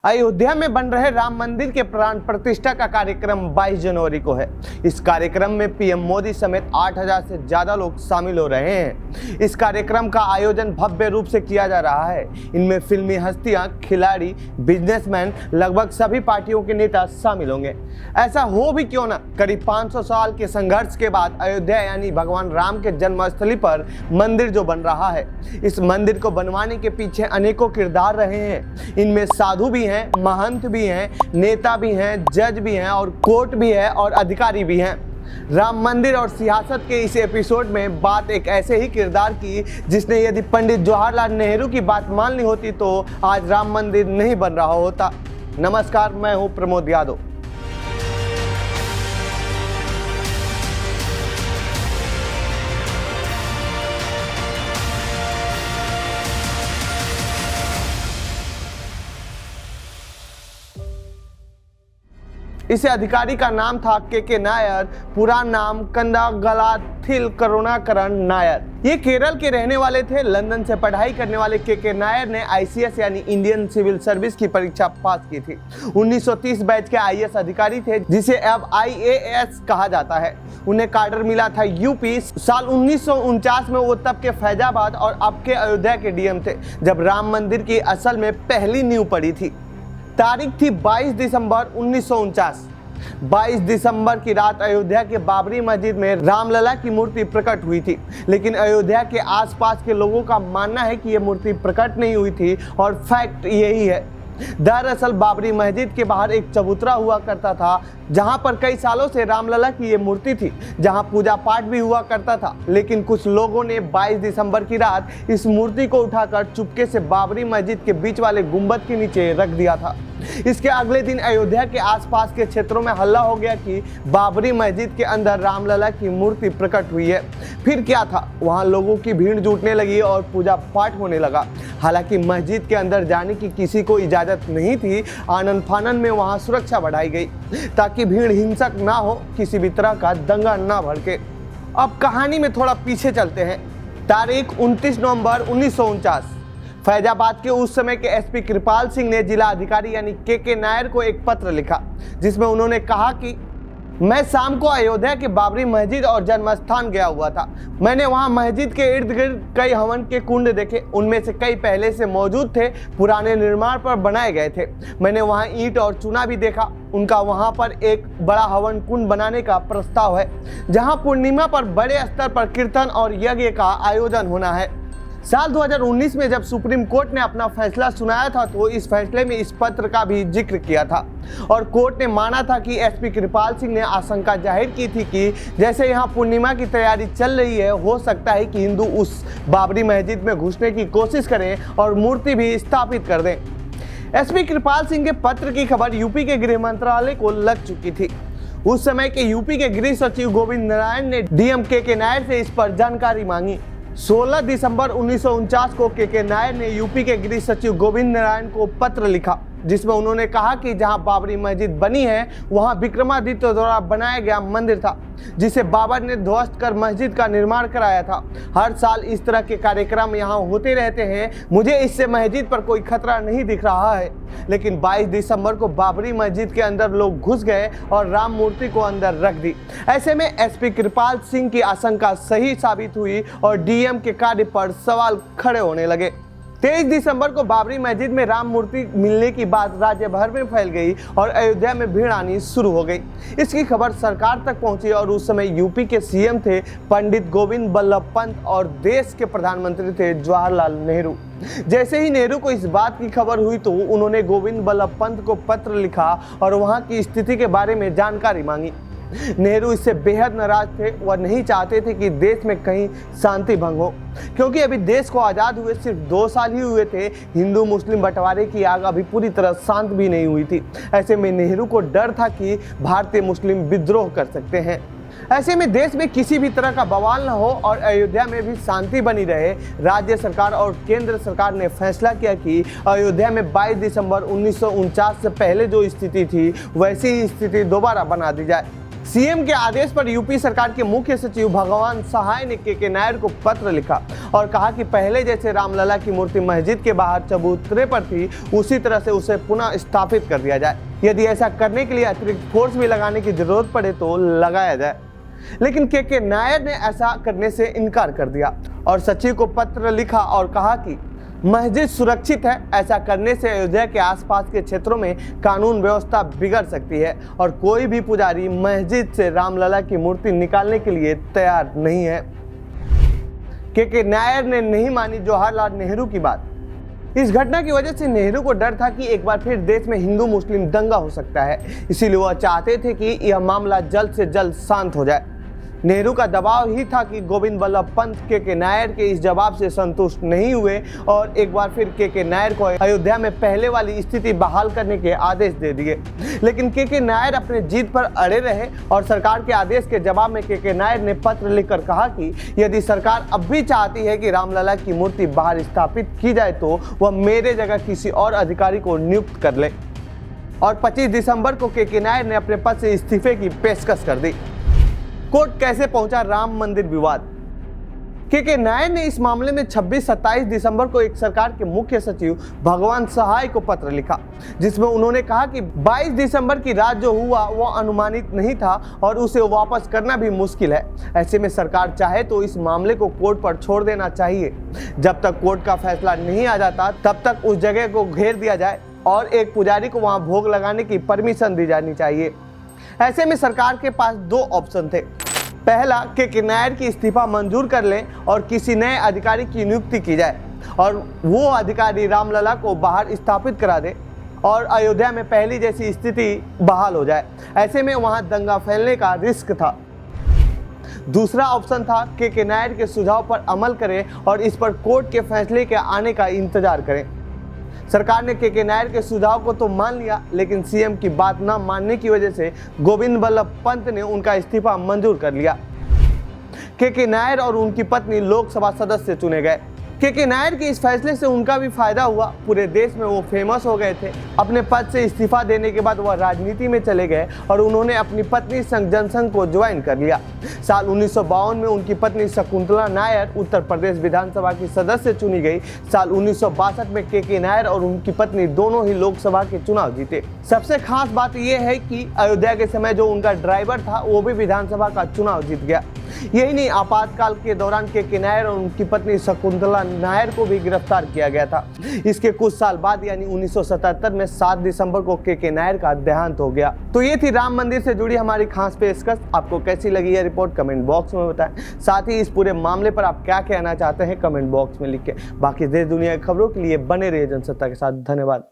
अयोध्या में बन रहे राम मंदिर के प्राण प्रतिष्ठा का कार्यक्रम 22 जनवरी को है। इस कार्यक्रम में पीएम मोदी समेत 8000 से ज्यादा लोग शामिल हो रहे हैं। इस कार्यक्रम का आयोजन भव्य रूप से किया जा रहा है। इनमें फिल्मी हस्तियां, खिलाड़ी, बिजनेसमैन, लगभग सभी पार्टियों के नेता शामिल होंगे। ऐसा हो भी क्यों ना, करीब 500 साल के संघर्ष के बाद अयोध्या यानी भगवान राम के जन्मस्थली पर मंदिर जो बन रहा है, इस मंदिर को बनवाने के पीछे अनेकों किरदार रहे हैं। इनमें साधु भी हैं, महंत भी हैं, नेता भी हैं, जज भी हैं और कोर्ट भी है और अधिकारी भी हैं। राम मंदिर और सियासत के इस एपिसोड में बात एक ऐसे ही किरदार की जिसने यदि पंडित जवाहरलाल नेहरू की बात मान ली होती तो आज राम मंदिर नहीं बन रहा होता। नमस्कार, मैं हूं प्रमोद यादव। इस अधिकारी का नाम था के नायर, पूरा नाम कंदागलाथिल करुणाकरण नायर। ये केरल के रहने वाले थे। लंदन से पढ़ाई करने वाले के नायर ने ICS यानी इंडियन सिविल सर्विस की परीक्षा पास की थी। 1930 बैच के IAS अधिकारी थे, जिसे अब IAS कहा जाता है। उन्हें कार्डर मिला था यूपी। साल 1949 में वो तब के फैजाबाद और अब के अयोध्या के DM थे, जब राम मंदिर की असल में पहली नींव पड़ी थी। तारीख थी 22 दिसंबर 1949। 22 दिसंबर की रात अयोध्या के बाबरी मस्जिद में रामलला की मूर्ति प्रकट हुई थी, लेकिन अयोध्या के आसपास के लोगों का मानना है कि यह मूर्ति प्रकट नहीं हुई थी और फैक्ट यही है। दरअसल बाबरी मस्जिद के बाहर एक चबूतरा हुआ करता था, जहां पर कई सालों से रामलला की ये मूर्ति थी, जहां पूजा पाठ भी हुआ करता था। लेकिन कुछ लोगों ने 22 दिसंबर की रात इस मूर्ति को उठाकर चुपके से बाबरी मस्जिद के बीच वाले गुंबद के नीचे रख दिया था। इसके अगले दिन अयोध्या के आसपास के क्षेत्रों में हल्ला हो गया कि बाबरी मस्जिद के अंदर रामलला की मूर्ति प्रकट हुई है। फिर क्या था, वहां लोगों की भीड़ जुटने लगी और पूजा पाठ होने लगा। हालांकि मस्जिद के अंदर जाने की किसी को इजाजत नहीं थी। आनन फानन में वहां सुरक्षा बढ़ाई गई ताकि भीड़ हिंसक ना हो, किसी भी तरह का दंगा ना भड़के। अब कहानी में थोड़ा पीछे चलते हैं। तारीख 29 नवंबर 1949। फैजाबाद के उस समय के SP कृपाल सिंह ने जिला अधिकारी यानी के नायर को एक पत्र लिखा, जिसमें उन्होंने कहा कि मैं शाम को अयोध्या के बाबरी मस्जिद और जन्मस्थान गया हुआ था। मैंने वहां मस्जिद के इर्द गिर्द कई हवन के कुंड देखे। उनमें से कई पहले से मौजूद थे, पुराने निर्माण पर बनाए गए थे। मैंने वहां ईंट और चूना भी देखा। उनका वहां पर एक बड़ा हवन कुंड बनाने का प्रस्ताव है, जहां पूर्णिमा पर बड़े स्तर पर कीर्तन और यज्ञ का आयोजन होना है। साल 2019 में जब सुप्रीम कोर्ट ने अपना फैसला सुनाया था तो इस फैसले में इस पत्र का भी जिक्र किया था और कोर्ट ने माना था कि SP कृपाल सिंह ने आशंका जाहिर की थी कि जैसे यहाँ पूर्णिमा की तैयारी चल रही है, हो सकता है कि हिंदू उस बाबरी मस्जिद में घुसने की कोशिश करें और मूर्ति भी स्थापित कर दें। SP कृपाल सिंह के पत्र की खबर यूपी के गृह मंत्रालय को लग चुकी थी। उस समय के यूपी के गृह सचिव गोविंद नारायण ने DM के नायर से इस पर जानकारी मांगी। 16 दिसंबर 1949 को के नायर ने यूपी के गृह सचिव गोविंद नारायण को पत्र लिखा, जिसमें उन्होंने कहा कि जहां बाबरी मस्जिद बनी है वहां विक्रमादित्य द्वारा बनाया गया मंदिर था, जिसे बाबर ने ध्वस्त कर मस्जिद का निर्माण कराया था। हर साल इस तरह के कार्यक्रम यहां होते रहते हैं। मुझे इससे मस्जिद पर कोई खतरा नहीं दिख रहा है। लेकिन 22 दिसंबर को बाबरी मस्जिद के अंदर लोग घुस गए और राम मूर्ति को अंदर रख दी। ऐसे में SP कृपाल सिंह की आशंका सही साबित हुई और DM के कार्य पर सवाल खड़े होने लगे। 23 दिसंबर को बाबरी मस्जिद में राम मूर्ति मिलने की बात राज्य भर में फैल गई और अयोध्या में भीड़ आनी शुरू हो गई। इसकी खबर सरकार तक पहुंची और उस समय यूपी के CM थे पंडित गोविंद बल्लभ पंत और देश के प्रधानमंत्री थे जवाहरलाल नेहरू। जैसे ही नेहरू को इस बात की खबर हुई तो उन्होंने गोविंद बल्लभ पंत को पत्र लिखा और वहां की स्थिति के बारे में जानकारी मांगी। नेहरू इससे बेहद नाराज थे। वह नहीं चाहते थे कि देश में कहीं शांति भंग हो, क्योंकि अभी देश को आज़ाद हुए सिर्फ 2 साल ही हुए थे। हिंदू मुस्लिम बंटवारे की आग अभी पूरी तरह शांत भी नहीं हुई थी। ऐसे में नेहरू को डर था कि भारतीय मुस्लिम विद्रोह कर सकते हैं। ऐसे में देश में किसी भी तरह का बवाल न हो और अयोध्या में भी शांति बनी रहे, राज्य सरकार और केंद्र सरकार ने फैसला किया कि अयोध्या में 22 दिसंबर 1949 से पहले जो स्थिति थी वैसी ही स्थिति दोबारा बना दी जाए। सीएम के आदेश पर यूपी सरकार के मुख्य सचिव भगवान सहाय ने के नायर को पत्र लिखा और कहा कि पहले जैसे रामलला की मूर्ति मस्जिद के बाहर चबूतरे पर थी, उसी तरह से उसे पुनः स्थापित कर दिया जाए। यदि ऐसा करने के लिए अतिरिक्त फोर्स भी लगाने की जरूरत पड़े तो लगाया जाए। लेकिन के नायर ने ऐसा करने से इनकार कर दिया और सचिव को पत्र लिखा और कहा कि मस्जिद सुरक्षित है, ऐसा करने से अयोध्या के आसपास के क्षेत्रों में कानून व्यवस्था बिगड़ सकती है और कोई भी पुजारी मस्जिद से रामलला की मूर्ति निकालने के लिए तैयार नहीं है। के नायर ने नहीं मानी जवाहरलाल नेहरू की बात। इस घटना की वजह से नेहरू को डर था कि एक बार फिर देश में हिंदू मुस्लिम दंगा हो सकता है, इसीलिए वह चाहते थे कि यह मामला जल्द से जल्द शांत हो जाए। नेहरू का दबाव ही था कि गोविंद बल्लभ पंत के नायर के इस जवाब से संतुष्ट नहीं हुए और एक बार फिर के नायर को अयोध्या में पहले वाली स्थिति बहाल करने के आदेश दे दिए। लेकिन के नायर अपने जीत पर अड़े रहे और सरकार के आदेश के जवाब में के नायर ने पत्र लिखकर कहा कि यदि सरकार अब भी चाहती है कि रामलला की मूर्ति बाहर स्थापित की जाए तो वह मेरे जगह किसी और अधिकारी को नियुक्त कर ले। और 25 दिसंबर को के नायर ने अपने पद से इस्तीफे की पेशकश कर दी। कोर्ट कैसे पहुंचा राम मंदिर विवाद? के नायर ने इस मामले में 26-27 दिसंबर को एक सरकार के मुख्य सचिव भगवान सहाय को पत्र लिखा, जिसमें उन्होंने कहा कि 22 दिसंबर की रात जो हुआ वो अनुमानित नहीं था और उसे वापस करना भी मुश्किल है। ऐसे में सरकार चाहे तो इस मामले को कोर्ट पर छोड़ देना चाहिए। जब तक कोर्ट का फैसला नहीं आ जाता तब तक उस जगह को घेर दिया जाए और एक पुजारी को वहां भोग लगाने की परमिशन दी जानी चाहिए। ऐसे में सरकार के पास दो ऑप्शन थे। पहला, के नायर की इस्तीफा मंजूर कर लें और किसी नए अधिकारी की नियुक्ति की जाए और वो अधिकारी रामलला को बाहर स्थापित करा दे और अयोध्या में पहली जैसी स्थिति बहाल हो जाए। ऐसे में वहां दंगा फैलने का रिस्क था। दूसरा ऑप्शन था के नायर के सुझाव पर अमल करें और इस पर कोर्ट के फैसले के आने का इंतजार करें। सरकार ने के नायर के सुझाव को तो मान लिया, लेकिन सीएम की बात न मानने की वजह से गोविंद बल्लभ पंत ने उनका इस्तीफा मंजूर कर लिया। के नायर और उनकी पत्नी लोकसभा सदस्य चुने गए। के नायर के इस फैसले से उनका भी फायदा हुआ। पूरे देश में वो फेमस हो गए थे। अपने पद से इस्तीफा देने के बाद वह राजनीति में चले गए और उन्होंने अपनी पत्नी संघ जनसंघ को ज्वाइन कर लिया। साल 1952 में उनकी पत्नी शकुंतला नायर उत्तर प्रदेश विधानसभा की सदस्य चुनी गई। साल 1962 में के नायर और उनकी पत्नी दोनों ही लोकसभा के चुनाव जीते। सबसे खास बात यह है कि अयोध्या के समय जो उनका ड्राइवर था वो भी विधानसभा का चुनाव जीत गया। यही नहीं, आपातकाल के दौरान के नायर और उनकी पत्नी शकुंतला नायर को भी गिरफ्तार किया गया था। इसके कुछ साल बाद यानी 1977 में 7 दिसंबर को के नायर का देहांत हो गया। तो ये थी राम मंदिर से जुड़ी हमारी खास पेशकश। आपको कैसी लगी यह रिपोर्ट कमेंट बॉक्स में बताएं। साथ ही इस पूरे मामले पर आप क्या कहना चाहते हैं कमेंट बॉक्स में लिख के। बाकी देश दुनिया की खबरों के लिए बने रहिए जनसत्ता के साथ। धन्यवाद।